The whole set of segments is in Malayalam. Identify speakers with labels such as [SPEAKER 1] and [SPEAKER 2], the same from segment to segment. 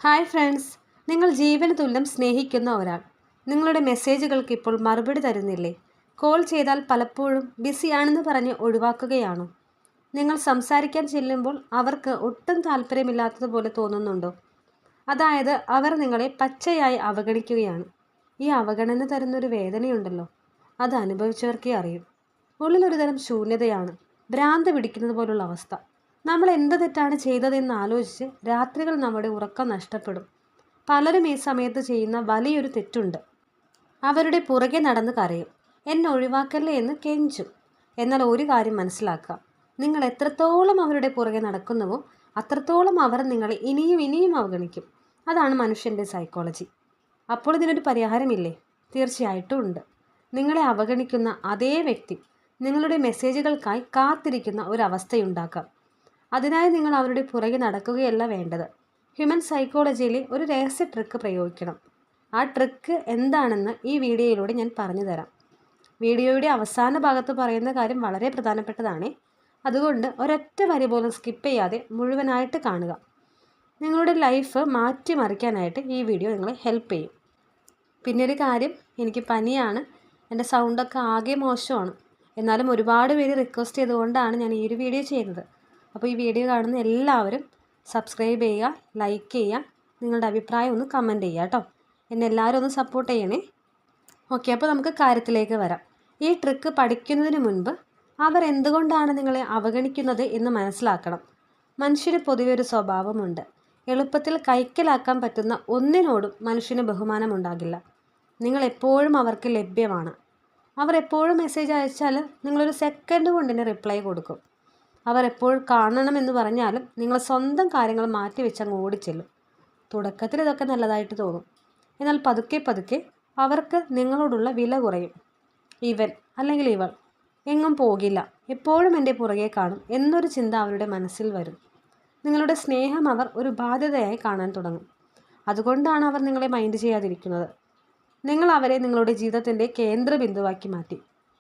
[SPEAKER 1] ഹായ് ഫ്രണ്ട്സ്, നിങ്ങൾ ജീവന് തുല്യം സ്നേഹിക്കുന്ന ഒരാൾ നിങ്ങളുടെ മെസ്സേജുകൾക്ക് ഇപ്പോൾ മറുപടി തരുന്നില്ലേ? കോൾ ചെയ്താൽ പലപ്പോഴും ബിസിയാണെന്ന് പറഞ്ഞ് ഒഴിവാക്കുകയാണോ? നിങ്ങൾ സംസാരിക്കാൻ ചെല്ലുമ്പോൾ അവർക്ക് ഒട്ടും താല്പര്യമില്ലാത്തതുപോലെ തോന്നുന്നുണ്ടോ? അതായത് അവർ നിങ്ങളെ പച്ചയായി അവഗണിക്കുകയാണ്. ഈ അവഗണന തരുന്നൊരു വേദനയുണ്ടല്ലോ, അത് അനുഭവിച്ചവർക്കേ അറിയും. ഉള്ളിലൊരു തരം ശൂന്യതയാണ്, ഭ്രാന്ത് പിടിക്കുന്നത് പോലുള്ള അവസ്ഥ. നമ്മൾ എന്ത് തെറ്റാണ് ചെയ്തതെന്ന് ആലോചിച്ച് രാത്രികൾ നമ്മുടെ ഉറക്കം നഷ്ടപ്പെടും. പലരും ഈ സമയത്ത് ചെയ്യുന്ന വലിയൊരു തെറ്റുണ്ട്. അവരുടെ പുറകെ നടന്ന് കരയും, എന്നെ ഒഴിവാക്കല്ലേ എന്ന് കെഞ്ചും. എന്നാൽ ഒരു കാര്യം മനസ്സിലാക്കുക, നിങ്ങൾ എത്രത്തോളം അവരുടെ പുറകെ നടക്കുന്നുവോ അത്രത്തോളം അവർ നിങ്ങളെ ഇനിയും ഇനിയും അവഗണിക്കും. അതാണ് മനുഷ്യൻ്റെ സൈക്കോളജി. അപ്പോൾ ഇതിനൊരു പരിഹാരമില്ലേ? തീർച്ചയായിട്ടും ഉണ്ട്. നിങ്ങളെ അവഗണിക്കുന്ന അതേ വ്യക്തി നിങ്ങളുടെ മെസ്സേജുകൾക്കായി കാത്തിരിക്കുന്ന ഒരവസ്ഥയുണ്ടാക്കാം. അതിനായി നിങ്ങൾ അവരുടെ പുറകെ നടക്കുകയല്ല വേണ്ടത്. ഹ്യൂമൻ സൈക്കോളജിയിലെ ഒരു രഹസ്യ ട്രിക്ക് പ്രയോഗിക്കണം. ആ ട്രിക്ക് എന്താണെന്ന് ഈ വീഡിയോയിലൂടെ ഞാൻ പറഞ്ഞു തരാം. വീഡിയോയുടെ അവസാന ഭാഗത്ത് പറയുന്ന കാര്യം വളരെ പ്രധാനപ്പെട്ടതാണ്. അതുകൊണ്ട് ഒരൊറ്റ വരി പോലും സ്കിപ്പ് ചെയ്യാതെ മുഴുവനായിട്ട് കാണുക. നിങ്ങളുടെ ലൈഫ് മാറ്റിമറിക്കാനായിട്ട് ഈ വീഡിയോ നിങ്ങളെ ഹെൽപ്പ് ചെയ്യും. പിന്നെ ഒരു കാര്യം, എനിക്ക് പനിയാണ്, എൻ്റെ സൗണ്ടൊക്കെ ആകെ മോശമാണ്. എന്നാലും ഒരുപാട് പേര് റിക്വസ്റ്റ് ചെയ്തുകൊണ്ടാണ് ഞാൻ ഈ ഒരു വീഡിയോ ചെയ്യുന്നത്. അപ്പോൾ ഈ വീഡിയോ കാണുന്ന എല്ലാവരും സബ്സ്ക്രൈബ് ചെയ്യുക, ലൈക്ക് ചെയ്യുക, നിങ്ങളുടെ അഭിപ്രായം ഒന്ന് കമൻറ്റ് ചെയ്യുക കേട്ടോ. എന്നെ എല്ലാവരും ഒന്ന് സപ്പോർട്ട് ചെയ്യണേ. ഓക്കെ, അപ്പോൾ നമുക്ക് കാര്യത്തിലേക്ക് വരാം. ഈ ട്രിക്ക് പഠിക്കുന്നതിന് മുൻപ് അവർ എന്തുകൊണ്ടാണ് നിങ്ങളെ അവഗണിക്കുന്നത് എന്ന് മനസ്സിലാക്കണം. മനുഷ്യന് പൊതുവെ ഒരു സ്വഭാവമുണ്ട്. എളുപ്പത്തിൽ കൈക്കലാക്കാൻ പറ്റുന്ന ഒന്നിനോടും മനുഷ്യന് ബഹുമാനമുണ്ടാകില്ല. നിങ്ങൾ എപ്പോഴും അവർക്ക് ലഭ്യമാണ്. അവർ എപ്പോഴും മെസ്സേജ് അയച്ചാൽ നിങ്ങളൊരു സെക്കൻഡ് കൊണ്ട് തന്നെ റിപ്ലൈ കൊടുക്കും. അവർ എപ്പോഴും കാണണമെന്ന് പറഞ്ഞാലും നിങ്ങൾ സ്വന്തം കാര്യങ്ങൾ മാറ്റിവെച്ച് അങ്ങ് ഓടിച്ചെല്ലും. തുടക്കത്തിൽ ഇതൊക്കെ നല്ലതായിട്ട് തോന്നും. എന്നാൽ പതുക്കെ പതുക്കെ അവർക്ക് നിങ്ങളോടുള്ള വില കുറയും. ഇവൻ അല്ലെങ്കിൽ ഇവൾ എങ്ങും പോകില്ല, എപ്പോഴും എൻ്റെ പുറകെ കാണും എന്നൊരു ചിന്ത അവരുടെ മനസ്സിൽ വരും. നിങ്ങളുടെ സ്നേഹം അവർ ഒരു ബാധ്യതയായി കാണാൻ തുടങ്ങും. അതുകൊണ്ടാണ് അവർ നിങ്ങളെ മൈൻഡ് ചെയ്യാതിരിക്കുന്നത്. നിങ്ങൾ അവരെ നിങ്ങളുടെ ജീവിതത്തിൻ്റെ കേന്ദ്രബിന്ദുവാക്കി മാറ്റി.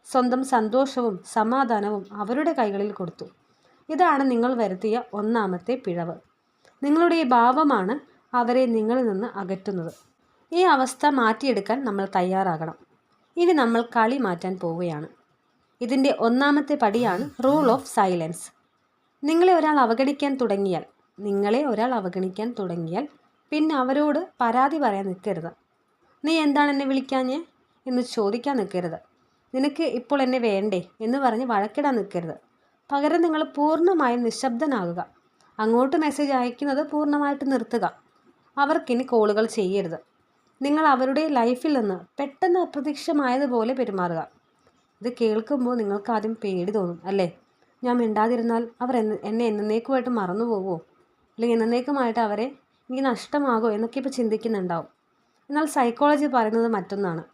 [SPEAKER 1] സ്വന്തം സന്തോഷവും സമാധാനവും അവരുടെ കൈകളിൽ കൊടുത്തു. ഇതാണ് നിങ്ങൾ വരുത്തിയ ഒന്നാമത്തെ പിഴവ്. നിങ്ങളുടെ ഈ ഭാവമാണ് അവരെ നിങ്ങളിൽ നിന്ന് അകറ്റുന്നത്. ഈ അവസ്ഥ മാറ്റിയെടുക്കാൻ നമ്മൾ തയ്യാറാകണം. ഇനി നമ്മൾ കളി മാറ്റാൻ പോവുകയാണ്. ഇതിൻ്റെ ഒന്നാമത്തെ പടിയാണ് റൂൾ ഓഫ് സൈലൻസ്. നിങ്ങളെ ഒരാൾ അവഗണിക്കാൻ തുടങ്ങിയാൽ പിന്നെ അവരോട് പരാതി പറയാൻ നിൽക്കരുത്. നീ എന്താണ് എന്നെ വിളിക്കാഞ്ഞേ എന്ന് ചോദിക്കാൻ നിൽക്കരുത്. നിനക്ക് ഇപ്പോൾ എന്നെ വേണ്ടേ എന്ന് പറഞ്ഞ് വഴക്കിടാൻ നിൽക്കരുത്. പകരം നിങ്ങൾ പൂർണ്ണമായും നിശബ്ദനാകുക. അങ്ങോട്ട് മെസ്സേജ് അയക്കുന്നത് പൂർണ്ണമായിട്ട് നിർത്തുക. അവർക്കിനി കോളുകൾ ചെയ്യരുത്. നിങ്ങൾ അവരുടെ ലൈഫിൽ നിന്ന് പെട്ടെന്ന് അപ്രത്യക്ഷമായതുപോലെ പെരുമാറുക. ഇത് കേൾക്കുമ്പോൾ നിങ്ങൾക്ക് ആദ്യം പേടി തോന്നും അല്ലേ? ഞാൻ മിണ്ടാതിരുന്നാൽ അവർ എന്നെ എന്നേക്കുമായിട്ട് മറന്നു പോകുമോ, അല്ലെങ്കിൽ എന്നേക്കുമായിട്ട് അവരെ എനിക്ക് നഷ്ടമാകുമോ എന്നൊക്കെ ഇപ്പോൾ ചിന്തിക്കുന്നുണ്ടാവും. എന്നാൽ സൈക്കോളജി പറയുന്നത് മറ്റൊന്നാണ്.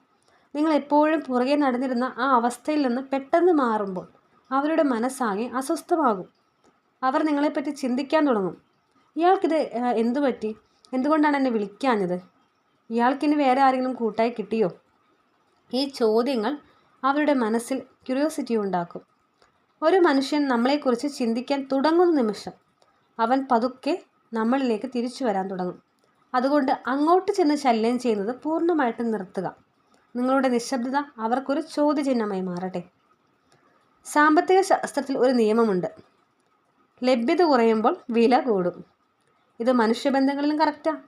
[SPEAKER 1] നിങ്ങൾ എപ്പോഴും പുറകെ നടന്നിരുന്ന ആ അവസ്ഥയിൽ നിന്ന് പെട്ടെന്ന് മാറുമ്പോൾ അവരുടെ മനസ്സാകെ അസ്വസ്ഥമാകും. അവർ നിങ്ങളെപ്പറ്റി ചിന്തിക്കാൻ തുടങ്ങും. ഇയാൾക്കിത് എന്തു പറ്റി? എന്തുകൊണ്ടാണ് എന്നെ വിളിക്കാഞ്ഞത്? ഇയാൾക്കിനി വേറെ ആരെങ്കിലും കൂട്ടായി കിട്ടിയോ? ഈ ചോദ്യങ്ങൾ അവരുടെ മനസ്സിൽ ക്യൂരിയോസിറ്റി ഉണ്ടാക്കും. ഒരു മനുഷ്യൻ നമ്മളെക്കുറിച്ച് ചിന്തിക്കാൻ തുടങ്ങുന്ന നിമിഷം അവൻ പതുക്കെ നമ്മളിലേക്ക് തിരിച്ചു വരാൻ തുടങ്ങും. അതുകൊണ്ട് അങ്ങോട്ട് ചെന്ന് ശല്യം ചെയ്യുന്നത് പൂർണ്ണമായിട്ടും നിർത്തുക. നിങ്ങളുടെ നിശബ്ദത അവർക്കൊരു ചോദ്യചിഹ്നമായി മാറട്ടെ. സാമ്പത്തിക ശാസ്ത്രത്തിൽ ഒരു നിയമമുണ്ട്, ലഭ്യത കുറയുമ്പോൾ വില കൂടും. ഇത് മനുഷ്യബന്ധങ്ങളിലും കറക്റ്റാണ്.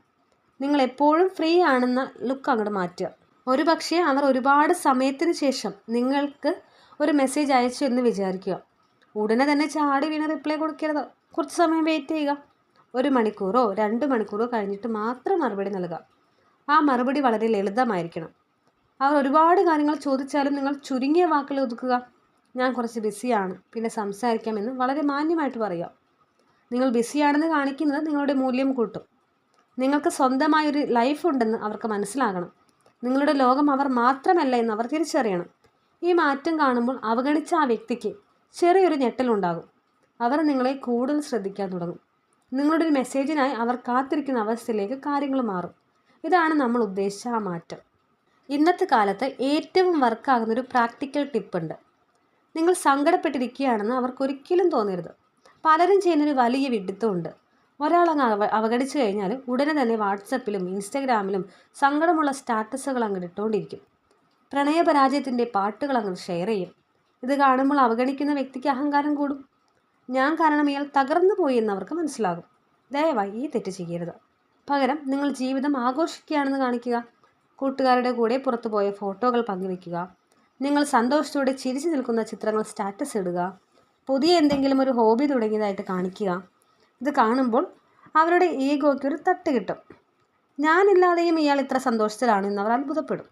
[SPEAKER 1] നിങ്ങൾ എപ്പോഴും ഫ്രീ ആണെന്ന ലുക്ക് അങ്ങോട്ട് മാറ്റുക. ഒരു പക്ഷേ അവർ ഒരുപാട് സമയത്തിന് ശേഷം നിങ്ങൾക്ക് ഒരു മെസ്സേജ് അയച്ചു എന്ന് വിചാരിക്കുക. ഉടനെ തന്നെ ചാടി വീണ് റിപ്ലൈ കൊടുക്കരുത്. കുറച്ച് സമയം വെയിറ്റ് ചെയ്യുക. 1 മണിക്കൂറോ 2 മണിക്കൂറോ കഴിഞ്ഞിട്ട് മാത്രം മറുപടി നൽകുക. ആ മറുപടി വളരെ ലളിതമായിരിക്കണം. അവർ ഒരുപാട് കാര്യങ്ങൾ ചോദിച്ചാലും നിങ്ങൾ ചുരുങ്ങിയ വാക്കുകൾ ഒതുക്കുക. ഞാൻ കുറച്ച് ബിസിയാണ്, പിന്നെ സംസാരിക്കാമെന്ന് വളരെ മാന്യമായിട്ട് പറയുക. നിങ്ങൾ ബിസിയാണെന്ന് കാണിക്കുന്നത് നിങ്ങളുടെ മൂല്യം കൂട്ടും. നിങ്ങൾക്ക് സ്വന്തമായൊരു ലൈഫ് ഉണ്ടെന്ന് അവർക്ക് മനസ്സിലാകണം. നിങ്ങളുടെ ലോകം അവർ മാത്രമല്ല എന്ന് അവർ തിരിച്ചറിയണം. ഈ മാറ്റം കാണുമ്പോൾ അവഗണിച്ച ആ വ്യക്തിക്ക് ചെറിയൊരു ഞെട്ടലുണ്ടാകും. അവർ നിങ്ങളെ കൂടുതൽ ശ്രദ്ധിക്കാൻ തുടങ്ങും. നിങ്ങളുടെ ഒരു മെസ്സേജിനായി അവർ കാത്തിരിക്കുന്ന അവസ്ഥയിലേക്ക് കാര്യങ്ങൾ മാറും. ഇതാണ് നമ്മൾ ഉദ്ദേശിച്ച ആ മാറ്റം. ഇന്നത്തെ കാലത്ത് ഏറ്റവും വർക്കാകുന്നൊരു പ്രാക്ടിക്കൽ ടിപ്പുണ്ട്. നിങ്ങൾ സങ്കടപ്പെട്ടിരിക്കുകയാണെന്ന് അവർക്കൊരിക്കലും തോന്നരുത്. പലരും ചെയ്യുന്നൊരു വലിയ വിഡ്ഢിത്തമുണ്ട്. ഒരാളങ്ങ് അവഗണിച്ചു കഴിഞ്ഞാൽ ഉടനെ തന്നെ വാട്സപ്പിലും ഇൻസ്റ്റഗ്രാമിലും സങ്കടമുള്ള സ്റ്റാറ്റസുകൾ അങ്ങ് ഇട്ടുകൊണ്ടിരിക്കും. പ്രണയപരാജയത്തിൻ്റെ പാട്ടുകൾ അങ്ങ് ഷെയർ ചെയ്യും. ഇത് കാണുമ്പോൾ അവഗണിക്കുന്ന വ്യക്തിക്ക് അഹങ്കാരം കൂടും. ഞാൻ കാരണം ഇയാൾ തകർന്നു പോയി എന്നവർക്ക് മനസ്സിലാകും. ദയവായി ഈ തെറ്റ് ചെയ്യരുത്. പകരം നിങ്ങൾ ജീവിതം ആഘോഷിക്കുകയാണെന്ന് കാണിക്കുക. കൂട്ടുകാരുടെ കൂടെ പുറത്തു പോയ ഫോട്ടോകൾ പങ്കുവെക്കുക. നിങ്ങൾ സന്തോഷത്തോടെ ചിരിച്ചു നിൽക്കുന്ന ചിത്രങ്ങൾ സ്റ്റാറ്റസ് ഇടുക. പുതിയ എന്തെങ്കിലും ഒരു ഹോബി തുടങ്ങിയതായിട്ട് കാണിക്കുക. ഇത് കാണുമ്പോൾ അവരുടെ ഈഗോയ്ക്ക് ഒരു തട്ട് കിട്ടും. ഞാനില്ലാതെയും ഇയാൾ ഇത്ര സന്തോഷത്തിലാണ് എന്നവർ അത്ഭുതപ്പെടും.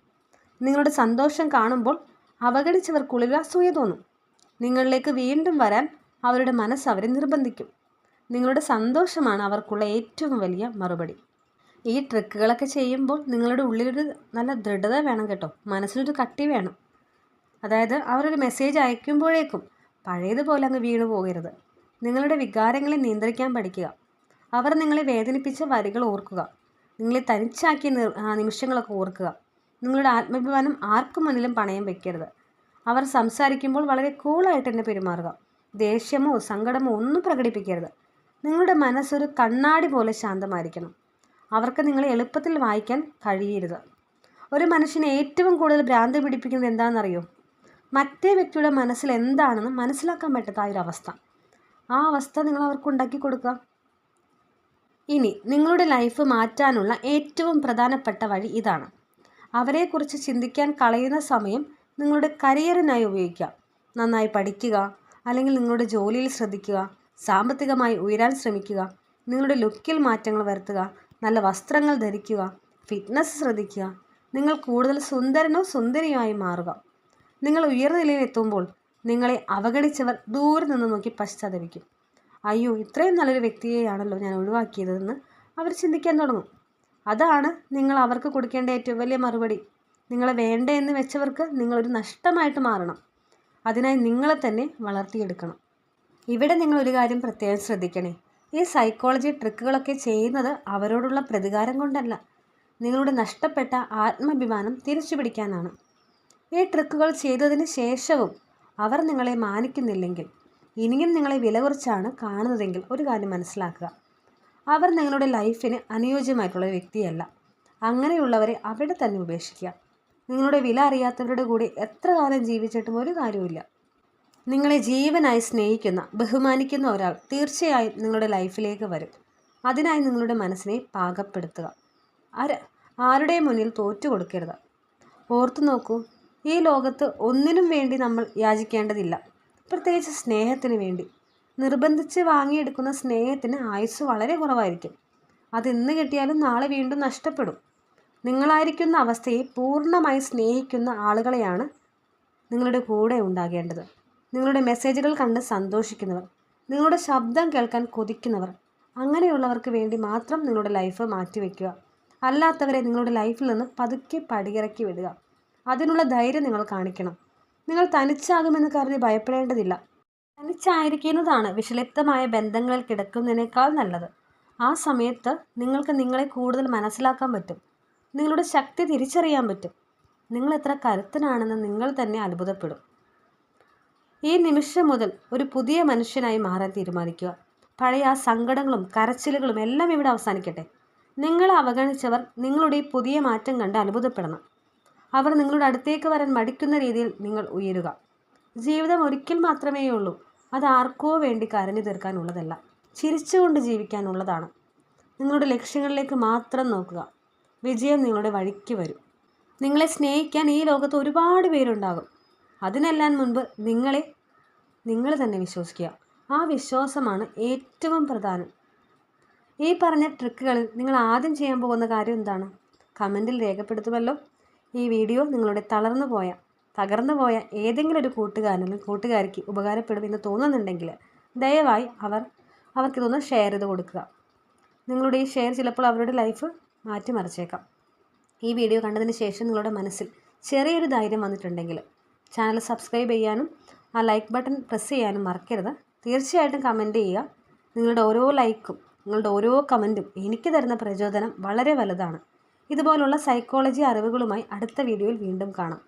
[SPEAKER 1] നിങ്ങളുടെ സന്തോഷം കാണുമ്പോൾ അവഗണിച്ചവർക്കുള്ളിൽ അസൂയ തോന്നും. നിങ്ങളിലേക്ക് വീണ്ടും വരാൻ അവരുടെ മനസ്സ് അവരെ നിർബന്ധിക്കും. നിങ്ങളുടെ സന്തോഷമാണ് അവർക്കുള്ള ഏറ്റവും വലിയ മറുപടി. ഈ ട്രിക്കുകളൊക്കെ ചെയ്യുമ്പോൾ നിങ്ങളുടെ ഉള്ളിലൊരു നല്ല ദൃഢത വേണം കേട്ടോ. മനസ്സിലൊരു കട്ടി വേണം. അതായത് അവരൊരു മെസ്സേജ് അയക്കുമ്പോഴേക്കും പഴയതുപോലെ അങ്ങ് വീണു പോകരുത്. നിങ്ങളുടെ വികാരങ്ങളെ നിയന്ത്രിക്കാൻ പഠിക്കുക. അവർ നിങ്ങളെ വേദനിപ്പിച്ച വരികൾ ഓർക്കുക. നിങ്ങളെ തനിച്ചാക്കിയ നിമിഷങ്ങളൊക്കെ ഓർക്കുക. നിങ്ങളുടെ ആത്മാഭിമാനം ആർക്കും മുന്നിലും പണയം വെക്കരുത്. അവർ സംസാരിക്കുമ്പോൾ വളരെ കൂളായിട്ട് തന്നെ പെരുമാറുക. ദേഷ്യമോ സങ്കടമോ ഒന്നും പ്രകടിപ്പിക്കരുത്. നിങ്ങളുടെ മനസ്സൊരു കണ്ണാടി പോലെ ശാന്തമായിരിക്കണം. അവർക്ക് നിങ്ങളെ എളുപ്പത്തിൽ വായിക്കാൻ കഴിയരുത്. ഒരു മനുഷ്യനെ ഏറ്റവും കൂടുതൽ ഭ്രാന്ത് പിടിപ്പിക്കുന്നത് എന്താണെന്നറിയോ? മറ്റേ വ്യക്തിയുടെ മനസ്സിൽ എന്താണെന്ന് മനസ്സിലാക്കാൻ പറ്റാത്ത ആ ഒരു അവസ്ഥ. ആ അവസ്ഥ നിങ്ങൾ അവർക്ക് ഉണ്ടാക്കി കൊടുക്കുക. ഇനി നിങ്ങളുടെ ലൈഫ് മാറ്റാനുള്ള ഏറ്റവും പ്രധാനപ്പെട്ട വഴി ഇതാണ്. അവരെക്കുറിച്ച് ചിന്തിക്കാൻ കളയുന്ന സമയം നിങ്ങളുടെ കരിയറിനായി ഉപയോഗിക്കുക. നന്നായി പഠിക്കുക, അല്ലെങ്കിൽ നിങ്ങളുടെ ജോലിയിൽ ശ്രദ്ധിക്കുക, സാമ്പത്തികമായി ഉയരാൻ ശ്രമിക്കുക, നിങ്ങളുടെ ലുക്കിൽ മാറ്റങ്ങൾ വരുത്തുക, നല്ല വസ്ത്രങ്ങൾ ധരിക്കുക, ഫിറ്റ്നസ് ശ്രദ്ധിക്കുക. നിങ്ങൾ കൂടുതൽ സുന്ദരനോ സുന്ദരിയായി മാറുക. നിങ്ങൾ ഉയർന്ന നിലയിൽ എത്തുമ്പോൾ നിങ്ങളെ അവഗണിച്ചവർ ദൂരെ നിന്ന് നോക്കി പശ്ചാത്തപിക്കും. അയ്യോ, ഇത്രയും നല്ലൊരു വ്യക്തിയെയാണല്ലോ ഞാൻ ഒഴിവാക്കിയതെന്ന് അവർ ചിന്തിക്കാൻ തുടങ്ങും. അതാണ് നിങ്ങൾ അവർക്ക് കൊടുക്കേണ്ട ഏറ്റവും വലിയ മറുപടി. നിങ്ങളെ വേണ്ട എന്ന് വെച്ചവർക്ക് നിങ്ങളൊരു നഷ്ടമായിട്ട് മാറണം. അതിനായി നിങ്ങളെ തന്നെ വളർത്തിയെടുക്കണം. ഇവിടെ നിങ്ങളൊരു കാര്യം പ്രത്യേകം ശ്രദ്ധിക്കണേ. ഈ സൈക്കോളജി ട്രിക്കുകളൊക്കെ ചെയ്യുന്നത് അവരോടുള്ള പ്രതികാരം കൊണ്ടല്ല, നിങ്ങളുടെ നഷ്ടപ്പെട്ട ആത്മാഭിമാനം തിരിച്ചു പിടിക്കാനാണ്. ഈ ട്രിക്കുകൾ ചെയ്തതിന് ശേഷവും അവർ നിങ്ങളെ മാനിക്കുന്നില്ലെങ്കിൽ, ഇനിയും നിങ്ങളെ വില കുറച്ചാണ് കാണുന്നതെങ്കിൽ ഒരു കാര്യം മനസ്സിലാക്കുക. അവർ നിങ്ങളുടെ ലൈഫിന് അനുയോജ്യമായിട്ടുള്ള വ്യക്തിയല്ല. അങ്ങനെയുള്ളവരെ അവിടെ തന്നെ ഉപേക്ഷിക്കുക. നിങ്ങളുടെ വില അറിയാത്തവരുടെ കൂടെ എത്ര കാലം ജീവിച്ചിട്ടും ഒരു കാര്യവുമില്ല. നിങ്ങളെ ജീവനായി സ്നേഹിക്കുന്ന, ബഹുമാനിക്കുന്ന ഒരാൾ തീർച്ചയായും നിങ്ങളുടെ ലൈഫിലേക്ക് വരും. അതിനായി നിങ്ങളുടെ മനസ്സിനെ പാകപ്പെടുത്തുക. ആരുടെ മുന്നിൽ തോറ്റു കൊടുക്കരുത്. ഓർത്തു നോക്കൂ, ഈ ലോകത്ത് ഒന്നിനും വേണ്ടി നമ്മൾ യാചിക്കേണ്ടതില്ല, പ്രത്യേകിച്ച് സ്നേഹത്തിന് വേണ്ടി. നിർബന്ധിച്ച് വാങ്ങിയെടുക്കുന്ന സ്നേഹത്തിന് ആയുസ് വളരെ കുറവായിരിക്കും. അത് ഇന്ന് കിട്ടിയാലും നാളെ വീണ്ടും നഷ്ടപ്പെടും. നിങ്ങളായിരിക്കുന്ന അവസ്ഥയെ പൂർണ്ണമായി സ്നേഹിക്കുന്ന ആളുകളെയാണ് നിങ്ങളുടെ കൂടെ ഉണ്ടാകേണ്ടത്. നിങ്ങളുടെ മെസ്സേജുകൾ കണ്ട് സന്തോഷിക്കുന്നവർ, നിങ്ങളുടെ ശബ്ദം കേൾക്കാൻ കൊതിക്കുന്നവർ, അങ്ങനെയുള്ളവർക്ക് വേണ്ടി മാത്രം നിങ്ങളുടെ ലൈഫ് മാറ്റിവെക്കുക. അല്ലാത്തവരെ നിങ്ങളുടെ ലൈഫിൽ നിന്ന് പതുക്കെ പടിയിറക്കി വിടുക. അതിനുള്ള ധൈര്യം നിങ്ങൾ കാണിക്കണം. നിങ്ങൾ തനിച്ചാകുമെന്ന് കരുതി ഭയപ്പെടേണ്ടതില്ല. തനിച്ചായിരിക്കുന്നതാണ് വിഷലിപ്തമായ ബന്ധങ്ങളിൽ കിടക്കുന്നതിനേക്കാൾ നല്ലത്. ആ സമയത്ത് നിങ്ങൾക്ക് നിങ്ങളെ കൂടുതൽ മനസ്സിലാക്കാൻ പറ്റും. നിങ്ങളുടെ ശക്തി തിരിച്ചറിയാൻ പറ്റും. നിങ്ങൾ എത്ര കരുത്തനാണെന്ന് നിങ്ങൾ തന്നെ അത്ഭുതപ്പെടും. ഈ നിമിഷം മുതൽ ഒരു പുതിയ മനുഷ്യനായി മാറാൻ തീരുമാനിക്കുക. പഴയ ആ സങ്കടങ്ങളും കരച്ചിലുകളും എല്ലാം ഇവിടെ അവസാനിക്കട്ടെ. നിങ്ങളെ അവഗണിച്ചവർ നിങ്ങളുടെ ഈ പുതിയ മാറ്റം കണ്ട് അത്ഭുതപ്പെടണം. അവർ നിങ്ങളുടെ അടുത്തേക്ക് വരാൻ മടിക്കുന്ന രീതിയിൽ നിങ്ങൾ ഉയരുക. ജീവിതം ഒരിക്കൽ മാത്രമേ ഉള്ളൂ. അത് ആർക്കോ വേണ്ടി കരഞ്ഞു തീർക്കാനുള്ളതല്ല, ചിരിച്ചുകൊണ്ട് ജീവിക്കാനുള്ളതാണ്. നിങ്ങളുടെ ലക്ഷ്യങ്ങളിലേക്ക് മാത്രം നോക്കുക. വിജയം നിങ്ങളുടെ വഴിക്ക് വരും. നിങ്ങളെ സ്നേഹിക്കാൻ ഈ ലോകത്ത് ഒരുപാട് പേരുണ്ടാകും. അതിനെല്ലാം മുൻപ് നിങ്ങൾ തന്നെ വിശ്വസിക്കുക. ആ വിശ്വാസമാണ് ഏറ്റവും പ്രധാനം. ഈ പറഞ്ഞ ട്രിക്കുകളിൽ നിങ്ങൾ ആദ്യം ചെയ്യാൻ പോകുന്ന കാര്യം എന്താണ്? കമൻറ്റിൽ രേഖപ്പെടുത്തുമല്ലോ. ഈ വീഡിയോ നിങ്ങളുടെ തകർന്നു പോയ ഏതെങ്കിലും ഒരു കൂട്ടുകാരനും കൂട്ടുകാരിക്ക് ഉപകാരപ്പെടുമെന്ന് തോന്നുന്നുണ്ടെങ്കിൽ ദയവായി അവർക്കിതൊന്ന് ഷെയർ ചെയ്ത് കൊടുക്കുക. നിങ്ങളുടെ ഈ ഷെയർ ചിലപ്പോൾ അവരുടെ ലൈഫ് മാറ്റിമറിച്ചേക്കാം. ഈ വീഡിയോ കണ്ടതിന് ശേഷം നിങ്ങളുടെ മനസ്സിൽ ചെറിയൊരു ധൈര്യം വന്നിട്ടുണ്ടെങ്കിൽ ചാനൽ സബ്സ്ക്രൈബ് ചെയ്യാനും ആ ലൈക്ക് ബട്ടൺ പ്രസ് ചെയ്യാനും മറക്കരുത്. തീർച്ചയായിട്ടും കമൻറ്റ് ചെയ്യുക. നിങ്ങളുടെ ഓരോ ലൈക്കും നിങ്ങളുടെ ഓരോ കമൻറ്റും എനിക്ക് തരുന്ന പ്രചോദനം വളരെ വലുതാണ്. ഇതുപോലുള്ള സൈക്കോളജി അറിവുകളുമായി അടുത്ത വീഡിയോയിൽ വീണ്ടും കാണാം.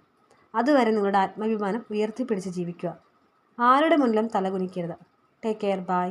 [SPEAKER 1] അതുവരെ നിങ്ങളുടെ ആത്മാഭിമാനം ഉയർത്തിപ്പിടിച്ച് ജീവിക്കുക. ആരുടെ മുന്നിലും തലകുനിക്കരുത്. Take care. ബൈ.